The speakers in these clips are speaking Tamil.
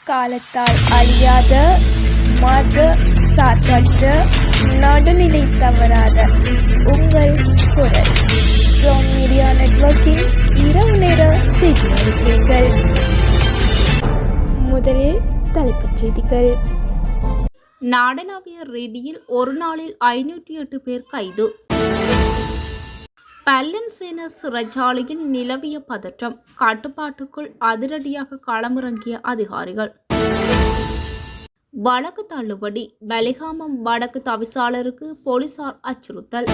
காலத்தால் அழியாத மத சார்பற்ற நடுநிலை தவறாத உங்கள் குரல் ஃப்ரம் மீடியா நெட்வொர்க்கிங் இரவு நேர செய்தி அறிக்கைகள். முதலில் தலைப்புச் செய்திகள். நாடளாவிய ரீதியில் ஒரு நாளில் 508 பேர் கைது. பல்லன்சேன சிறைச்சாலையில் நிலவிய பதற்றம், கட்டுப்பாட்டுக்குள் அதிரடியாக களமிறங்கிய அதிகாரிகள். வழக்கு தள்ளுபடி, பலிகாமம் வடக்கு தவிசாளருக்கு போலீசார் அச்சுறுத்தல்.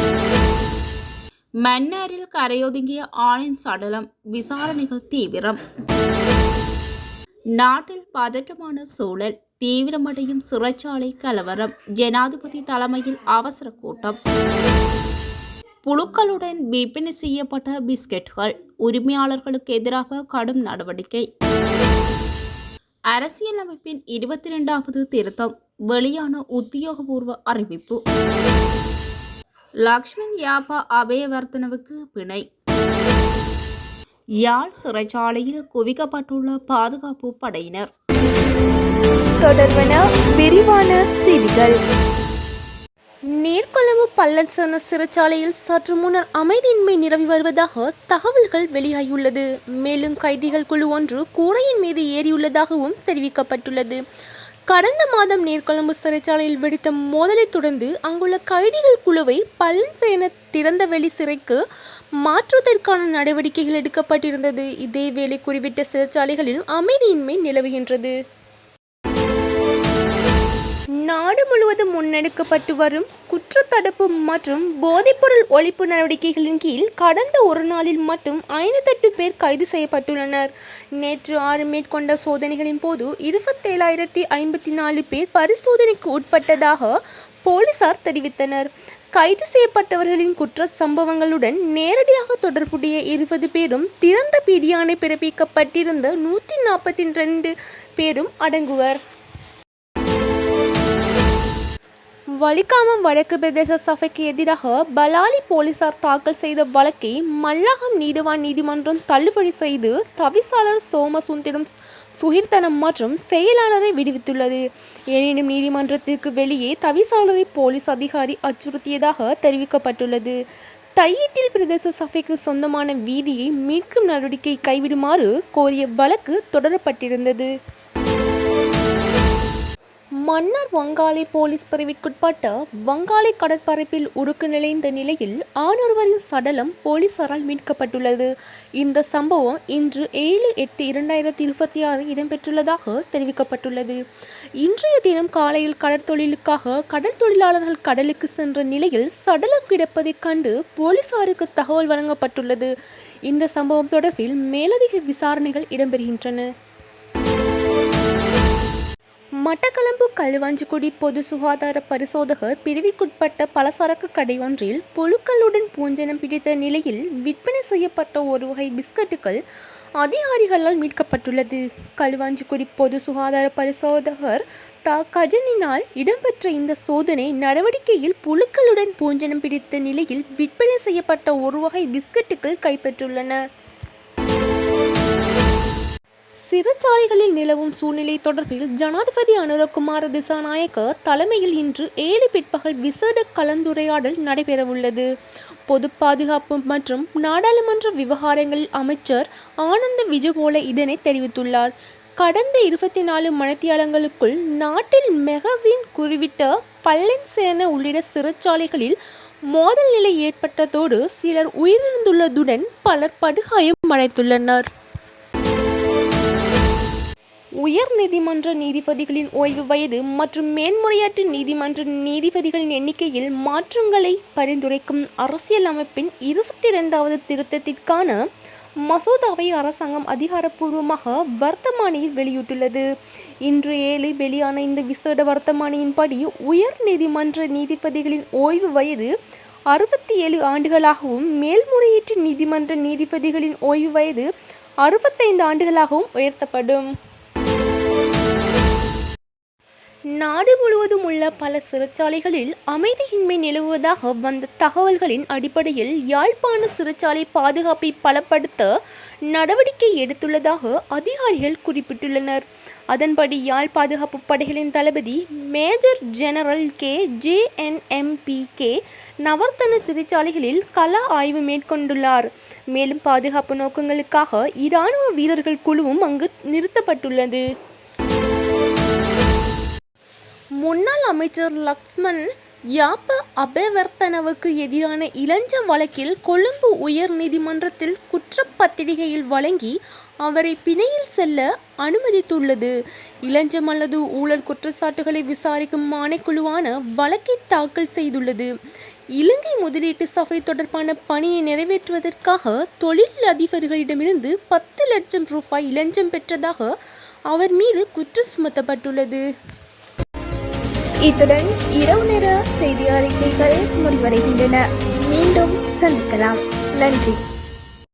மன்னாரில் கரையொதுங்கிய ஆணின் சடலம், விசாரணைகள் தீவிரம். நாட்டில் பதற்றமான சூழல், தீவிரமடையும் சிறைச்சாலை கலவரம், ஜனாதிபதி தலைமையில் அவசர கூட்டம். புழுக்களுடன் விற்பனை செய்யப்பட்ட பிஸ்கெட்டுகள், உரிமையாளர்களுக்கு எதிராக கடும் நடவடிக்கை. அரசியலமைப்பின் 22வது திருத்தம், வெளியான உத்தியோகபூர்வ அறிவிப்பு. லக்ஷ்மன் யாப்பா அபயவர்த்தனவுக்கு பிணை. யாழ் சிறைச்சாலையில் குவிக்கப்பட்டுள்ள பாதுகாப்பு படையினர். தொடர்பான விரிவான செய்திகள். நீர்கொழும்பு பல்லன்சேன சிறைச்சாலையில் சற்று முன்னர் அமைதியின்மை நிலவி வருவதாக தகவல்கள் வெளியாகியுள்ளது. மேலும் கைதிகள் குழு ஒன்று கூரையின் மீது ஏறியுள்ளதாகவும் தெரிவிக்கப்பட்டுள்ளது. கடந்த மாதம் நீர்கொழும்பு சிறைச்சாலையில் வெடித்த மோதலை தொடர்ந்து அங்குள்ள கைதிகள் குழுவை பல்லன்சேன திறந்தவெளி சிறைக்கு மாற்றுவதற்கான நடவடிக்கைகள் எடுக்கப்பட்டிருந்தது. இதேவேளை குறிப்பிட்ட சிறைச்சாலைகளில் அமைதியின்மை நிலவுகின்றது. நாடு முழுவதும் முன்னெடுக்கப்பட்டு வரும் குற்றத்தடுப்பு மற்றும் போதைப்பொருள் ஒழிப்பு நடவடிக்கைகளின் கீழ் கடந்த ஒரு நாளில் மட்டும் 58 பேர் கைது செய்யப்பட்டுள்ளனர். நேற்று 6 மேற்கொண்ட சோதனைகளின் போது 27,054 பேர் பரிசோதனைக்கு உட்பட்டதாக போலீசார் தெரிவித்தனர். கைது செய்யப்பட்டவர்களின் குற்ற சம்பவங்களுடன் நேரடியாக தொடர்புடைய 20 பேரும், திறந்த பிடியாணை பிறப்பிக்கப்பட்டிருந்த 142 பேரும் அடங்குவர். வலிகாமம் வடக்கு பிரதேச சபைக்கு எதிராக பலாலி போலீசார் தாக்கல் செய்த வழக்கை மல்லாகம் நீதிவான் நீதிமன்றம் தள்ளுபடி செய்து தவிசாளர் சோமசுந்தரம் சுகீர்த்தனம் மற்றும் செயலாளரை விடுவித்துள்ளது. எனினும் நீதிமன்றத்திற்கு வெளியே தவிசாளரை போலீஸ் அதிகாரி அச்சுறுத்தியதாக தெரிவிக்கப்பட்டுள்ளது. தையிட்டில் பிரதேச சபைக்கு சொந்தமான வீதியை மீட்கும் நடவடிக்கை கைவிடுமாறு கோரிய வழக்கு தொடரப்பட்டிருந்தது. மன்னார் வங்காளை போலீஸ் பிரிவிற்குட்பட்ட வங்காளை கடற்பரப்பில் உருக்கு நிலைந்த நிலையில் ஆணொருவரின் சடலம் போலீசாரால் மீட்கப்பட்டுள்ளது. இந்த சம்பவம் இன்று 7/8/2026 இடம்பெற்றுள்ளதாக தெரிவிக்கப்பட்டுள்ளது. இன்றைய தினம் காலையில் கடற்தொழிலுக்காக கடல் தொழிலாளர்கள் கடலுக்கு சென்ற நிலையில் சடலம் கிடப்பதைக் கண்டு போலீசாருக்கு தகவல் வழங்கப்பட்டுள்ளது. இந்த சம்பவம் தொடர்பில் மேலதிக விசாரணைகள் இடம்பெறுகின்றன. மட்டக்களப்பு களுவாஞ்சிக்குடி பொது சுகாதார பரிசோதகர் பிரிவிற்குட்பட்ட பலசரக்கு கடை ஒன்றில் புழுக்களுடன் பூஞ்சனம் பிடித்த நிலையில் விற்பனை செய்யப்பட்ட ஒரு வகை பிஸ்கட்டுகள் அதிகாரிகளால் மீட்கப்பட்டுள்ளது. களுவாஞ்சிக்குடி பொது சுகாதார பரிசோதகர் கஜனினால் இடம்பெற்ற இந்த சோதனை நடவடிக்கையில் புழுக்களுடன் பூஞ்சனம் பிடித்த நிலையில் விற்பனை செய்யப்பட்ட ஒரு வகை பிஸ்கட்டுகள் கைப்பற்றுள்ளன. சிறைச்சாலைகளில் நிலவும் சூழ்நிலை தொடர்பில் ஜனாதிபதி அனுரகுமார திசாநாயக்க தலைமையில் இன்று 7 பிற்பகல் விசேட கலந்துரையாடல் நடைபெறவுள்ளது. பொது பாதுகாப்பு மற்றும் நாடாளுமன்ற விவகாரங்களில் அமைச்சர் ஆனந்த விஜயபோல இதனை தெரிவித்துள்ளார். கடந்த 24 மணித்தியாலங்களுக்குள் நாட்டில் மெகசின் குறிவிட்ட பல்லன்சேன உள்ளிட்ட சிறைச்சாலைகளில் மோதல் நிலை ஏற்பட்டதோடு சிலர் உயிரிழந்துள்ளதுடன் பலர் படுகாயம் அடைந்துள்ளனர். உயர் நீதிமன்ற நீதிபதிகளின் ஓய்வு வயது மற்றும் மேன்முறையீட்டு நீதிமன்ற நீதிபதிகளின் எண்ணிக்கையில் மாற்றங்களை பரிந்துரைக்கும் அரசியலமைப்பின் 22வது திருத்தத்திற்கான மசோதாவை அரசாங்கம் அதிகாரப்பூர்வமாக வர்த்தமானியில் வெளியிட்டுள்ளது. இன்று 7 வெளியான இந்த விசேட வர்த்தமானியின்படி உயர் நீதிமன்ற நீதிபதிகளின் ஓய்வு வயது 67 ஆண்டுகளாகவும் மேல்முறையீட்டு நீதிமன்ற நீதிபதிகளின் ஓய்வு வயது 65 ஆண்டுகளாகவும் உயர்த்தப்படும். நாடு முழுவதும் உள்ள பல சிறைச்சாலைகளில் அமைதியின்மை நிலவுவதாக வந்த தகவல்களின் அடிப்படையில் யாழ்ப்பாண சிறைச்சாலை பாதுகாப்பை பலப்படுத்த நடவடிக்கை எடுத்துள்ளதாக அதிகாரிகள் குறிப்பிட்டுள்ளனர். அதன்படி யாழ் பாதுகாப்பு படைகளின் தளபதி மேஜர் ஜெனரல் KJNMPK நவர்த்தன சிறைச்சாலைகளில் கள ஆய்வு மேற்கொண்டுள்ளார். மேலும் பாதுகாப்பு நோக்கங்களுக்காக இராணுவ வீரர்கள் குழுவும் அங்கு நிறுத்தப்பட்டுள்ளது. முன்னாள் அமைச்சர் லக்ஷ்மன் யாப்ப அபேவர்த்தனவுக்கு எதிரான இளஞ்ச வழக்கில் கொழும்பு உயர் நீதிமன்றத்தில் குற்றப்பத்திரிகையில் வழங்கி அவரை பிணையில் செல்ல அனுமதித்துள்ளது. இளஞ்சம் அல்லது ஊழல் குற்றச்சாட்டுகளை விசாரிக்கும் ஆணைக்குழுவான வழக்கை தாக்கல் செய்துள்ளது. இலங்கை முதலீட்டு சபை தொடர்பான பணியை நிறைவேற்றுவதற்காக தொழில் அதிபர்களிடமிருந்து 10 லட்சம் ரூபாய் இளஞ்சம் பெற்றதாக அவர் மீது குற்றம் சுமத்தப்பட்டுள்ளது. இத்துடன் இரவு நேர செய்தி அறிக்கைகள் முடிவடைகின்றன. மீண்டும் சந்திக்கலாம். நன்றி.